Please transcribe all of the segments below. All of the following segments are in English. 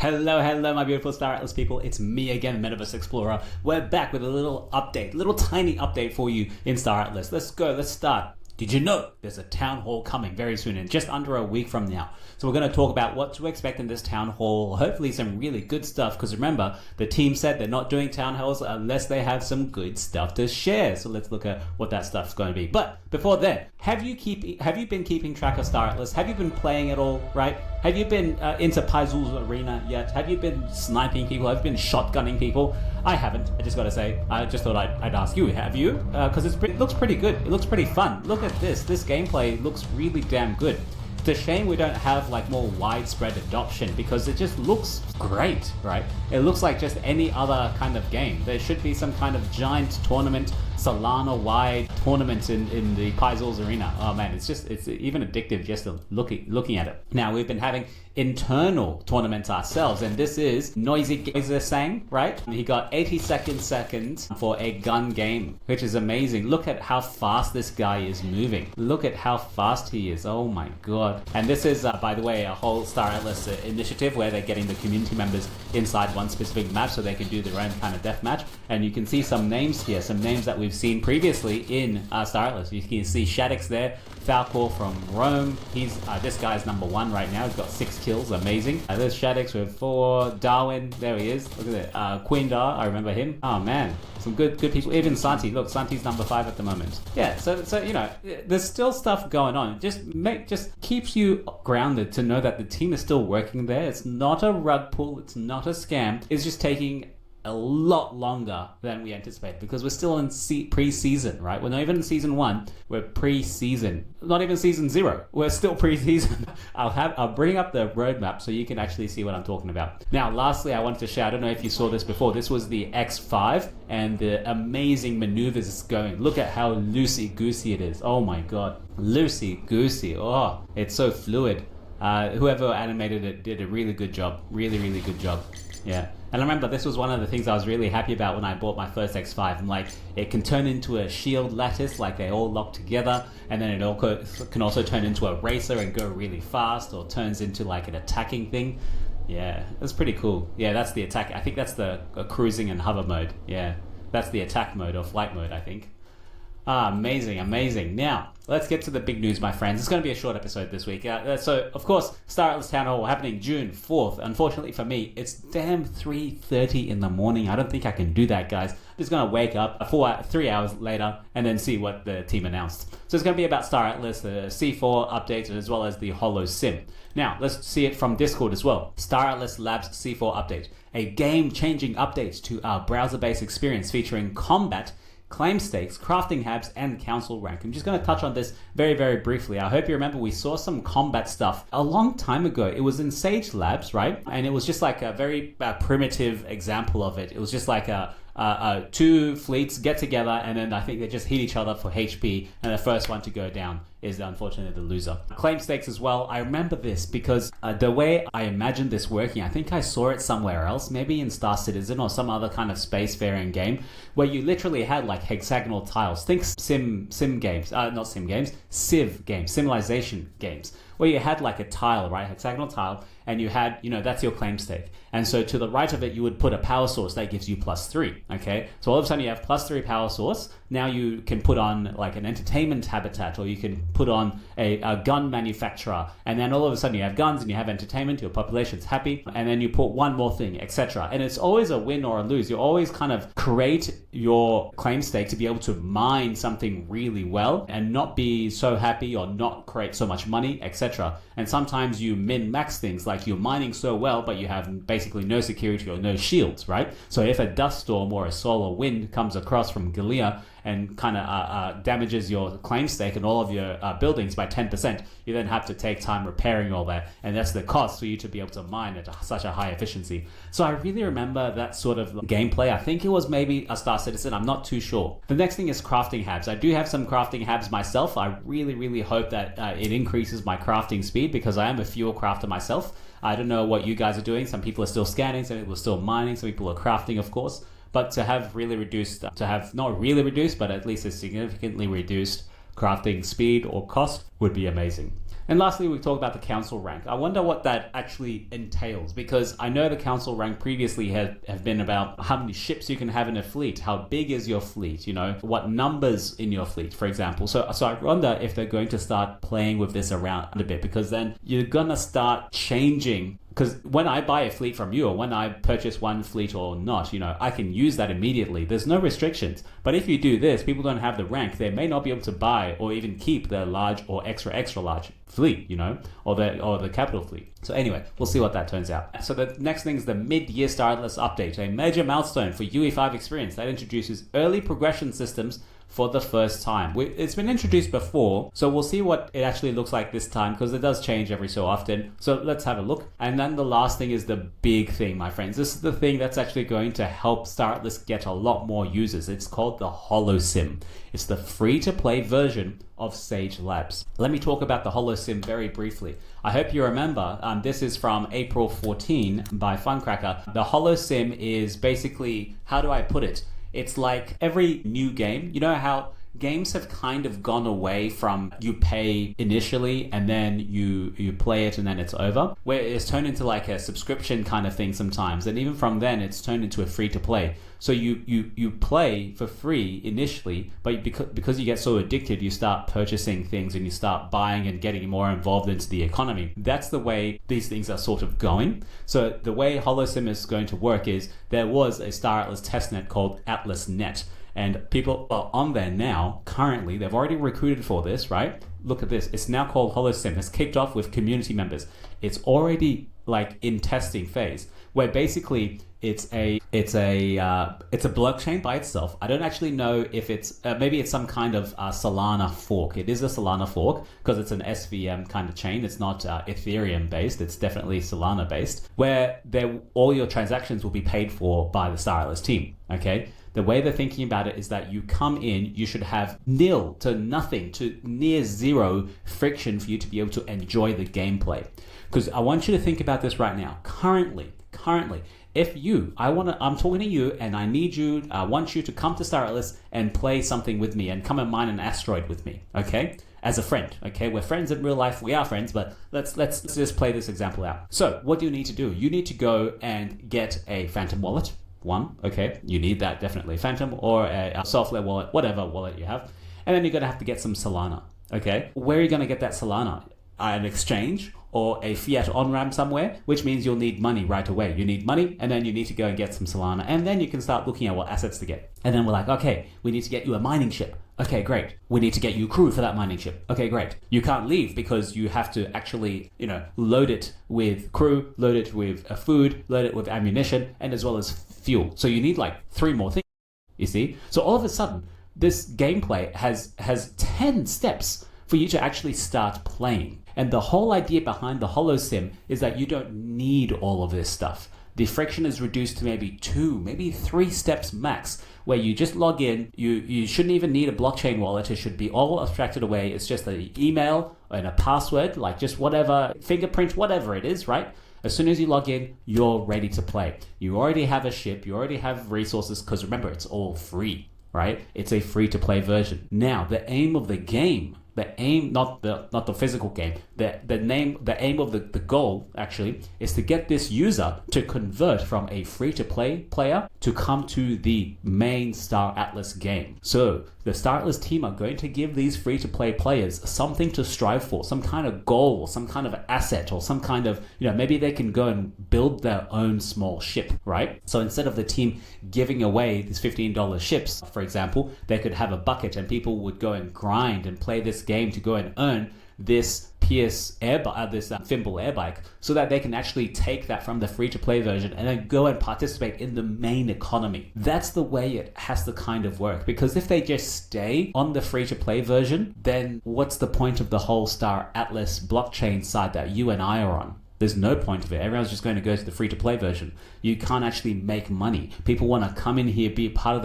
Hello, my beautiful Star Atlas people. It's me again, MetaVerse Explorer. We're back with a little update, little tiny update for you in Star Atlas. Let's go, let's start. Did you know there's a town hall coming very soon, in just under a week from now? So we're going to talk about what to expect in this town hall, hopefully some really good stuff, because remember, the team said they're not doing town halls unless they have some good stuff to share. So let's look at what that stuff's going to be. But before then, have you been keeping track of Star Atlas? Have you been playing it all, right? Have you been into Paizu's arena yet? Have you been sniping people? Have you been shotgunning people? I haven't, I just got to say. I just thought I'd ask you, have you? Because it looks pretty good. It looks pretty fun. Look at this. This gameplay looks really damn good. It's a shame we don't have like more widespread adoption because it just looks great, right? It looks like just any other kind of game. There should be some kind of giant tournament, Solana-wide tournament in the Paizu's arena. Oh man, it's even addictive just looking at it. Now we've been having internal tournaments ourselves, and this is Noisy sang, right? He got 82nd seconds for a gun game, which is amazing. Look at how fast this guy is moving. Look at how fast he is. Oh my god. And this is, by the way, a whole Star Atlas initiative where they're getting the community members inside one specific map so they can do their own kind of deathmatch. And you can see some names here, some names that we've seen previously in Star Atlas. You can see Shaddix there, Falcor from Rome. He's this guy's number 1 right now. He's got 6 kills, amazing. There's Shaddix with 4. Darwin, there he is. Look at that. Queen Dar, I remember him. Oh man, some good people. Even Santi, look, Santi's number 5 at the moment. Yeah, so you know, there's still stuff going on. Just keeps you grounded to know that the team is still working there. It's not a rug pull. It's not a scam. It's just taking a lot longer than we anticipated because we're still in pre-season, right? We're not even in season 1, we're pre-season. Not even season 0, we're still pre-season. I'll bring up the roadmap so you can actually see what I'm talking about. Now, lastly, I wanted to share, I don't know if you saw this before, this was the X5 and the amazing maneuvers it's going. Look at how loosey-goosey it is. Oh my god, loosey-goosey. Oh, it's so fluid. Whoever animated it did a really good job. Really good job. Yeah. And I remember this was one of the things I was really happy about when I bought my first X5. And like, it can turn into a shield lattice, like they all lock together. And then it can also turn into a racer and go really fast, or turns into like an attacking thing. Yeah, that's pretty cool. Yeah, that's the attack. I think that's the cruising and hover mode. Yeah, that's the attack mode or flight mode, I think. Amazing. Now, let's get to the big news, my friends. It's going to be a short episode this week. So, of course, Star Atlas Town Hall happening June 4th. Unfortunately for me, it's damn 3:30 in the morning. I don't think I can do that, guys. I'm just going to wake up 3 hours later and then see what the team announced. So it's going to be about Star Atlas, the C4 updates, as well as the HoloSim. Now, let's see it from Discord as well. Star Atlas Labs C4 update. A game-changing update to our browser-based experience featuring combat, claim stakes, crafting habs, and council rank. I'm just going to touch on this very briefly. I hope you remember we saw some combat stuff a long time ago. It was in Sage Labs, right? And it was just like a very primitive example of it. It was just like two fleets get together, and then I think they just hit each other for HP, and the first one to go down is unfortunately the loser. Claim stakes as well. I remember this because the way I imagined this working, I think I saw it somewhere else, maybe in Star Citizen or some other kind of spacefaring game, where you literally had like hexagonal tiles. Think sim games, not sim games, civ games, civilization games, where you had like a tile, right, hexagonal tile, and you had, that's your claim stake. And so to the right of it, you would put a power source that gives you +3, okay? So all of a sudden you have +3 power source. Now you can put on like an entertainment habitat, or you can put on a gun manufacturer. And then all of a sudden you have guns and you have entertainment, your population's happy. And then you put one more thing, etc. And it's always a win or a lose. You always kind of create your claim stake to be able to mine something really well and not be so happy or not create so much money, etc. And sometimes you min-max things, like you're mining so well, but you have basically no security or no shields, right? So if a dust storm or a solar wind comes across from Galea and kind of damages your claim stake and all of your buildings by 10%, you then have to take time repairing all that, and that's the cost for you to be able to mine at such a high efficiency. So I really remember that sort of gameplay. I think it was maybe a Star Citizen, I'm not too sure. The next thing is crafting habs. I do have some crafting habs myself. I really hope that it increases my crafting speed, because I am a fuel crafter myself. I don't know what you guys are doing. Some people are still scanning, some people are still mining, some people are crafting, of course. But to have not really reduced, but at least a significantly reduced crafting speed or cost would be amazing. And lastly, we talk about the council rank. I wonder what that actually entails, because I know the council rank previously have been about how many ships you can have in a fleet, how big is your fleet, what numbers in your fleet, for example. So I wonder if they're going to start playing with this around a bit, because then you're gonna start changing. Because when I buy a fleet from you, or when I purchase one fleet or not, I can use that immediately. There's no restrictions. But if you do this, people don't have the rank. They may not be able to buy or even keep their large or extra large fleet, or the capital fleet. So anyway, we'll see what that turns out. So the next thing is the mid-year Star Atlas update, a major milestone for UE5 experience that introduces early progression systems for the first time. It's been introduced before, so we'll see what it actually looks like this time, because it does change every so often. So let's have a look. And then the last thing is the big thing, my friends. This is the thing that's actually going to help Star Atlas get a lot more users. It's called the HoloSim. It's the free-to-play version of Sage Labs. Let me talk about the HoloSim very briefly. I hope you remember, this is from April 14 by Funcracker. The HoloSim is basically, how do I put it? It's like every new game, how games have kind of gone away from you pay initially and then you play it and then it's over, where it's turned into like a subscription kind of thing sometimes, and even from then it's turned into a free to play. So you play for free initially, but because you get so addicted, you start purchasing things and you start buying and getting more involved into the economy. That's the way these things are sort of going. So the way HoloSim is going to work is there was a Star Atlas testnet called AtlasNet, and people are on there now. Currently, they've already recruited for this, right? Look at this. It's now called HoloSim. It's kicked off with community members. It's already like in testing phase, where basically it's a blockchain by itself. I don't actually know if it's maybe it's some kind of Solana fork. It is a Solana fork because it's an SVM kind of chain. It's not Ethereum based. It's definitely Solana based, where all your transactions will be paid for by the Star Atlas team. Okay. The way they're thinking about it is that you come in, you should have nil to nothing to near zero friction for you to be able to enjoy the gameplay. Because I want you to think about this right now. Currently, if I'm talking to you and I want you to come to Star Atlas and play something with me and come and mine an asteroid with me, okay? As a friend, okay? We're friends in real life, we are friends, but let's just play this example out. So what do you need to do? You need to go and get a Phantom wallet. One, okay, you need that definitely. Phantom or a software wallet, whatever wallet you have. And then you're gonna have to get some Solana, okay? Where are you gonna get that Solana? An exchange or a fiat on-ramp somewhere, which means you'll need money right away. You need money, and then you need to go and get some Solana, and then you can start looking at what assets to get. And then we're like, okay, we need to get you a mining ship. Okay, great. We need to get you crew for that mining ship. Okay, great. You can't leave because you have to actually, load it with crew, load it with food, load it with ammunition, and as well as fuel. So you need like 3 more things, you see? So all of a sudden, this gameplay has 10 steps for you to actually start playing. And the whole idea behind the HoloSim is that you don't need all of this stuff. The friction is reduced to maybe 2, maybe 3 steps max, where you just log in. You shouldn't even need a blockchain wallet. It should be all abstracted away. It's just an email and a password, like just whatever, fingerprint, whatever it is, right? As soon as you log in, you're ready to play. You already have a ship. You already have resources, because remember, it's all free, right? It's a free-to-play version. Now, the aim of the game, not the physical game, the aim of the goal actually is to get this user to convert from a free-to-play player to come to the main Star Atlas game. So the Star Atlas team are going to give these free-to-play players something to strive for, some kind of goal, or some kind of asset, or some kind of, maybe they can go and build their own small ship, right? So instead of the team giving away these $15 ships, for example, they could have a bucket and people would go and grind and play this game to go and earn this Pierce this Fimble air bike, so that they can actually take that from the free-to-play version and then go and participate in the main economy. That's the way it has to kind of work, because if they just stay on the free-to-play version, then what's the point of the whole Star Atlas blockchain side that you and I are on? There's no point of it. Everyone's just going to go to the free-to-play version. You can't actually make money. People want to come in here, be a part of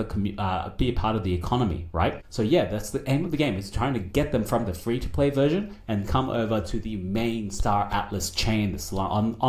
the economy, right? So yeah, that's the aim of the game. It's trying to get them from the free-to-play version and come over to the main Star Atlas chain, on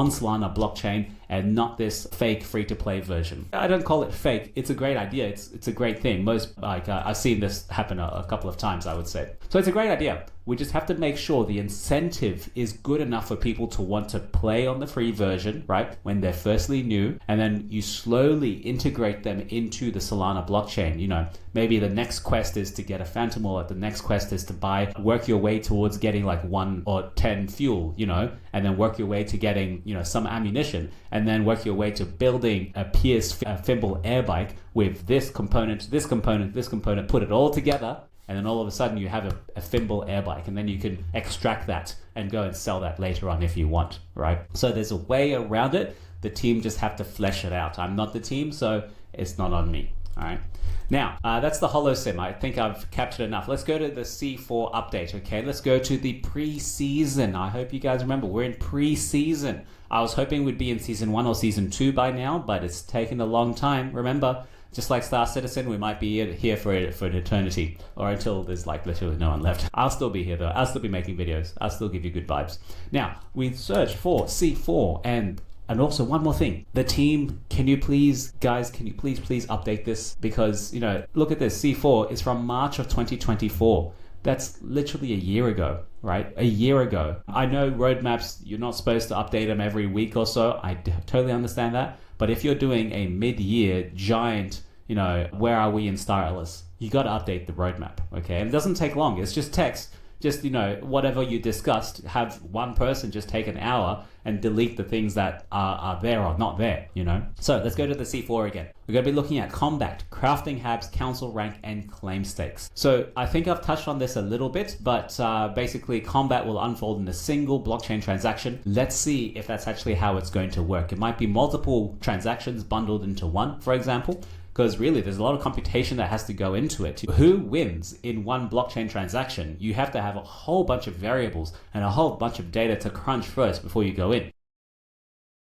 Solana blockchain, and not this fake free-to-play version. I don't call it fake. It's a great idea. It's a great thing. I've seen this happen a couple of times, I would say. So it's a great idea. We just have to make sure the incentive is good enough for people to want to play on the free version, right? When they're firstly new, and then you slowly integrate them into the Solana blockchain. Maybe the next quest is to get a phantom wallet. The next quest is to work your way towards getting like 1 or 10 fuel, and then work your way to getting, some ammunition, and then work your way to building a Pierce Fimble air bike with this component, put it all together. And then all of a sudden you have a Fimble air bike, and then you can extract that and go and sell that later on if you want, right? So there's a way around it. The team just have to flesh it out. I'm not the team, so it's not on me, all right? Now, that's the HoloSim. I think I've captured enough. Let's go to the C4 update, okay? Let's go to the pre-season. I hope you guys remember, we're in pre-season. I was hoping we'd be in Season 1 or Season 2 by now, but it's taken a long time. Remember, just like Star Citizen, we might be here for an eternity, or until there's like literally no one left. I'll still be here though. I'll still be making videos. I'll still give you good vibes. Now, we search for C4 and also one more thing. The team, can you please update this? Because, look at this. C4 is from March of 2024. That's literally a year ago, right? A year ago. I know roadmaps, you're not supposed to update them every week or so. I totally understand that. But if you're doing a mid-year giant, where are we in Star Atlas? You got to update the roadmap, okay? And it doesn't take long. It's just text. Just, whatever you discussed, have one person just take an hour and delete the things that are there or not there, So let's go to the C4 again. We're going to be looking at combat, crafting habs, council rank, and claim stakes. So I think I've touched on this a little bit, but basically combat will unfold in a single blockchain transaction. Let's see if that's actually how it's going to work. It might be multiple transactions bundled into one, for example. Because really, there's a lot of computation that has to go into it. Who wins in one blockchain transaction? You have to have a whole bunch of variables and a whole bunch of data to crunch first before you go in.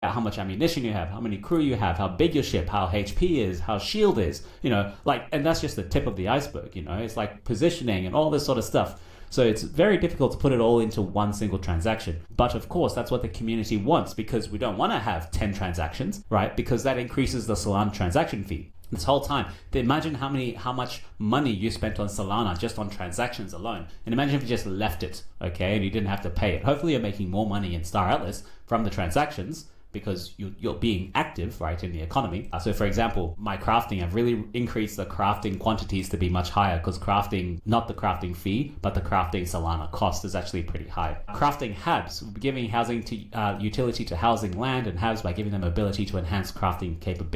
How much ammunition you have, how many crew you have, how big your ship, how HP is, how shield is, and that's just the tip of the iceberg, It's like positioning and all this sort of stuff. So it's very difficult to put it all into one single transaction. But of course, that's what the community wants, because we don't want to have 10 transactions, right? Because that increases the Solana transaction fee. This whole time, imagine how much money you spent on Solana just on transactions alone. And imagine if you just left it, okay, and you didn't have to pay it. Hopefully you're making more money in Star Atlas from the transactions, because you're being active, right, in the economy. So for example, my crafting, I've really increased the crafting quantities to be much higher, because crafting, not the crafting fee, but the crafting Solana cost is actually pretty high. Crafting habs, giving housing to utility to housing land and habs by giving them ability to enhance crafting capability.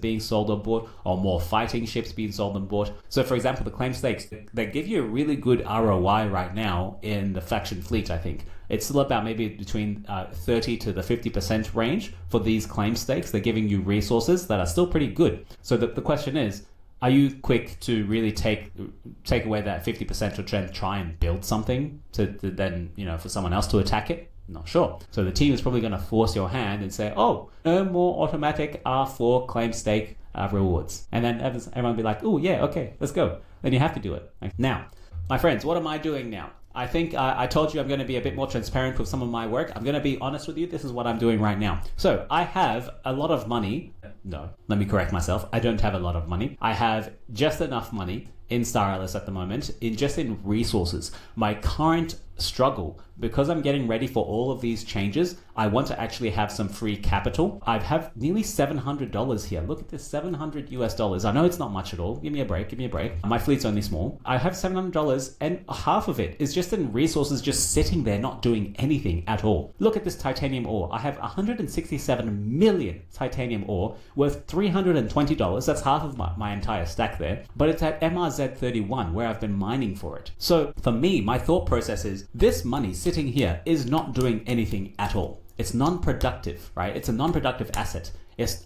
Being sold on board, or more fighting ships being sold on board. So for example, the claim stakes, they give you a really good ROI right now in the faction fleet. I think it's still about maybe between 30 to the 50% range for these claim stakes. They're giving you resources that are still pretty good. So the question is, are you quick to really take away that 50% to try and build something to then, for someone else to attack it? Not sure. So the team is probably going to force your hand and say, oh, no more automatic R4 claim stake rewards. And then everyone will be like, oh yeah, okay, let's go. Then you have to do it. Now, my friends, what am I doing now? I think I told you I'm going to be a bit more transparent with some of my work. I'm going to be honest with you. This is what I'm doing right now. So I have a lot of money. No, let me correct myself. I don't have a lot of money. I have just enough money in Star Atlas at the moment, in resources. My current struggle, because I'm getting ready for all of these changes, I want to actually have some free capital. I have nearly $700 here. Look at this, $700 US. I know it's not much at all. Give me a break. My fleet's only small. I have $700 and half of it is just in resources, just sitting there, not doing anything at all. Look at this titanium ore. I have 167 million titanium ore worth $320. That's half of my entire stack there. But it's at MRZ31 where I've been mining for it. So for me, my thought process is, this money sitting here is not doing anything at all. It's non-productive, right? It's a non-productive asset.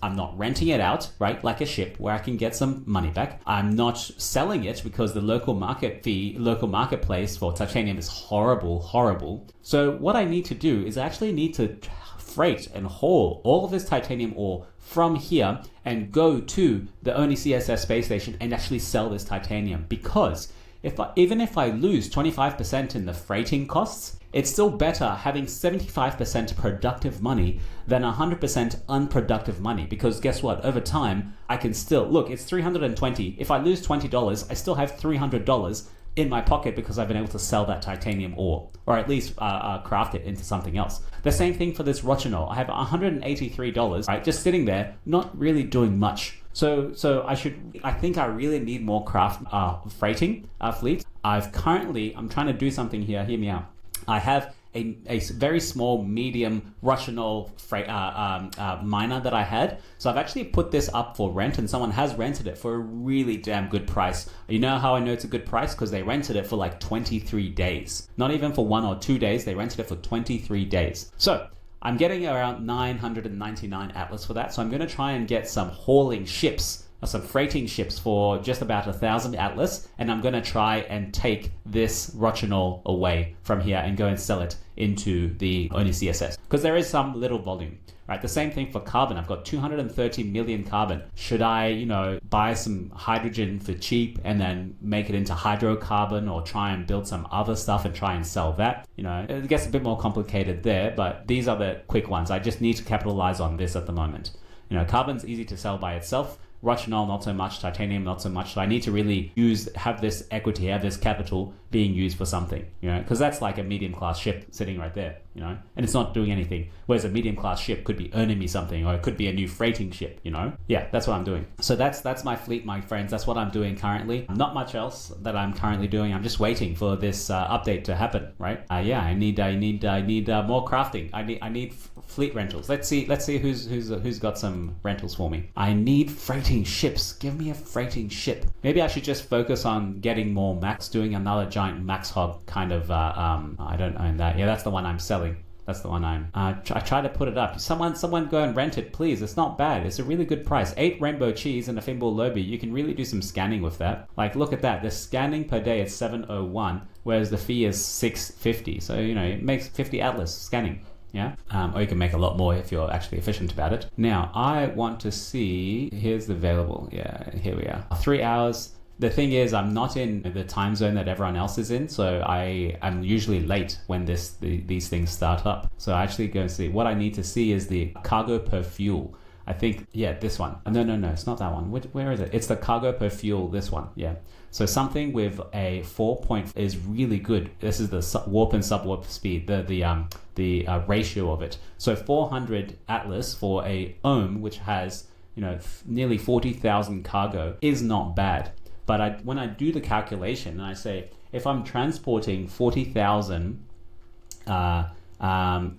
I'm not renting it out, right, like a ship where I can get some money back. I'm not selling it because the local marketplace for titanium is horrible. So what I need to do is I actually need to freight and haul all of this titanium ore from here and go to the ONI-CSS space station and actually sell this titanium, because even if I lose 25% in the freighting costs, it's still better having 75% productive money than 100% unproductive money, because guess what? Over time, I can still, look, it's $320. If I lose $20, I still have $300 in my pocket because I've been able to sell that titanium ore, or at least craft it into something else. The same thing for this rochinol. I have $183, right, just sitting there, not really doing much. So I think I really need more craft freighting fleet. I'm trying to do something here. Hear me out. I have a very small, medium rochinol miner that I had. So I've actually put this up for rent, and someone has rented it for a really damn good price. You know how I know it's a good price? Because they rented it for like 23 days. Not even for 1 or 2 days. They rented it for 23 days. So I'm getting around 999 Atlas for that. So I'm going to try and get some hauling ships, some freighting ships for just about 1,000 Atlas, and I'm going to try and take this rochinol away from here and go and sell it into the ONI-CSS, because there is some little volume, right? The same thing for carbon. I've got 230 million carbon. Should I, buy some hydrogen for cheap and then make it into hydrocarbon, or try and build some other stuff and try and sell that? It gets a bit more complicated there, but these are the quick ones. I just need to capitalize on this at the moment. Carbon's easy to sell by itself. Rochinol, not so much. Titanium, not so much. So I need to really have this equity, have this capital being used for something, because that's like a medium class ship sitting right there, and it's not doing anything. Whereas a medium class ship could be earning me something, or it could be a new freighting ship, Yeah, that's what I'm doing. So that's my fleet, my friends. That's what I'm doing currently. Not much else that I'm currently doing. I'm just waiting for this update to happen, right? I need more crafting. I need fleet rentals. Let's see who's got some rentals for me. I need freighting ships. Give me a freighting ship. Maybe I should just focus on getting more max, doing another giant max hog kind of I don't own that. Yeah, that's the one I'm selling. That's the one I try to put it up. Someone go and rent it, please. It's not bad. It's a really good price. 8 rainbow cheese and a Fimbul Lobby. You can really do some scanning with that. Like, look at that. The scanning per day is 701, whereas the fee is 650. So, it makes 50 Atlas scanning. Yeah, or you can make a lot more if you're actually efficient about it. Now, I want to see, here's the available. Yeah, here we are. 3 hours. The thing is, I'm not in the time zone that everyone else is in, so I'm usually late when these things start up. So I actually go and see. What I need to see is the cargo per fuel. I think, yeah, this one. No, it's not that one. Where is it? It's the cargo per fuel, this one, yeah. So something with a 4 point is really good. This is the warp and subwarp speed, the ratio of it. So 400 Atlas for a ohm, which has, nearly 40,000 cargo, is not bad. But when I do the calculation and I say, if I'm transporting 40,000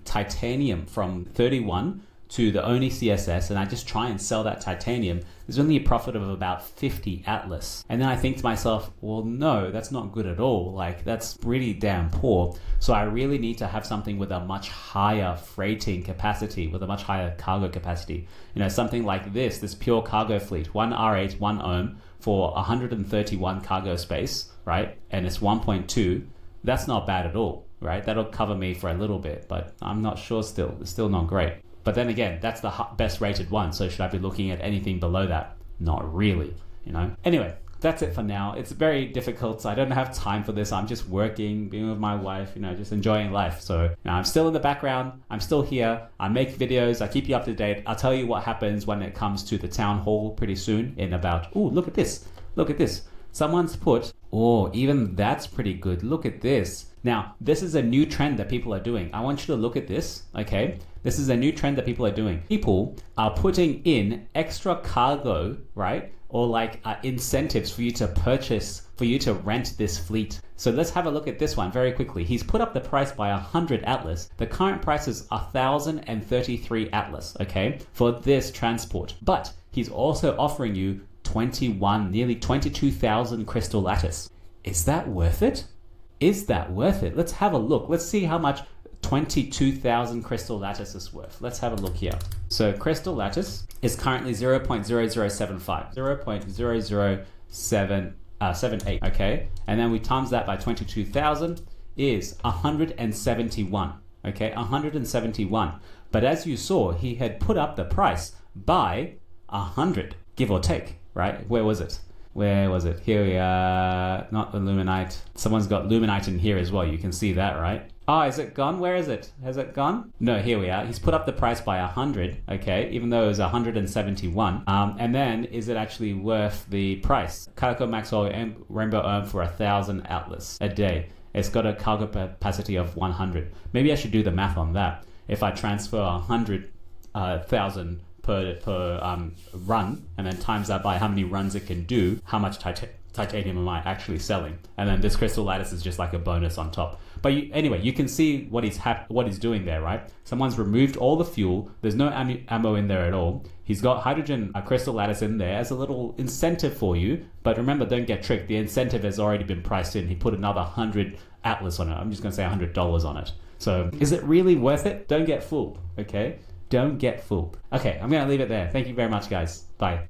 titanium from 31 to the ONI-CSS, and I just try and sell that titanium, there's only a profit of about 50 Atlas. And then I think to myself, well, no, that's not good at all. Like, that's pretty damn poor. So I really need to have something with a much higher freighting capacity, with a much higher cargo capacity. Something like this pure cargo fleet, 1 R8, 1 ohm for 131 cargo space, right? And it's 1.2. That's not bad at all, right? That'll cover me for a little bit, but I'm not sure still. It's still not great. But then again, that's the best rated one. So should I be looking at anything below that? Not really, Anyway, that's it for now. It's very difficult. So I don't have time for this. I'm just working, being with my wife, just enjoying life. So I'm still in the background. I'm still here. I make videos. I keep you up to date. I'll tell you what happens when it comes to the town hall pretty soon in about, look at this. Look at this. Someone's put, even that's pretty good. Look at this. Now, this is a new trend that people are doing. I want you to look at this, okay? This is a new trend that people are doing. People are putting in extra cargo, right? Or like incentives for you to purchase, for you to rent this fleet. So let's have a look at this one very quickly. He's put up the price by 100 Atlas. The current price is 1,033 Atlas, okay? For this transport. But he's also offering you nearly 22,000 crystal lattice. Is that worth it? Is that worth it? Let's have a look. Let's see how much 22,000 crystal lattices worth. Let's have a look here. So crystal lattice is currently 0.0075, 0.0078, okay? And then we times that by 22,000 is 171, okay? 171. But as you saw, he had put up the price by 100, give or take, right? Where was it? Where was it? Here we are. Not the Luminite. Someone's got Luminite in here as well. You can see that, right? Oh, is it gone? Where is it? Has it gone? No, here we are. He's put up the price by 100, okay, even though it was 171. And then, is it actually worth the price? Calico Maxwell and Rainbow earn for 1,000 Atlas a day. It's got a cargo capacity of 100. Maybe I should do the math on that. If I transfer 100,000 per run, and then times that by how many runs it can do, how much titanium am I actually selling? And then this crystal lattice is just like a bonus on top. But anyway, you can see what he's doing there, right? Someone's removed all the fuel. There's no ammo in there at all. He's got hydrogen crystal lattice in there as a little incentive for you. But remember, don't get tricked. The incentive has already been priced in. He put another 100 Atlas on it. I'm just going to say $100 on it. So is it really worth it? Don't get fooled, okay? Don't get fooled. Okay, I'm going to leave it there. Thank you very much, guys. Bye.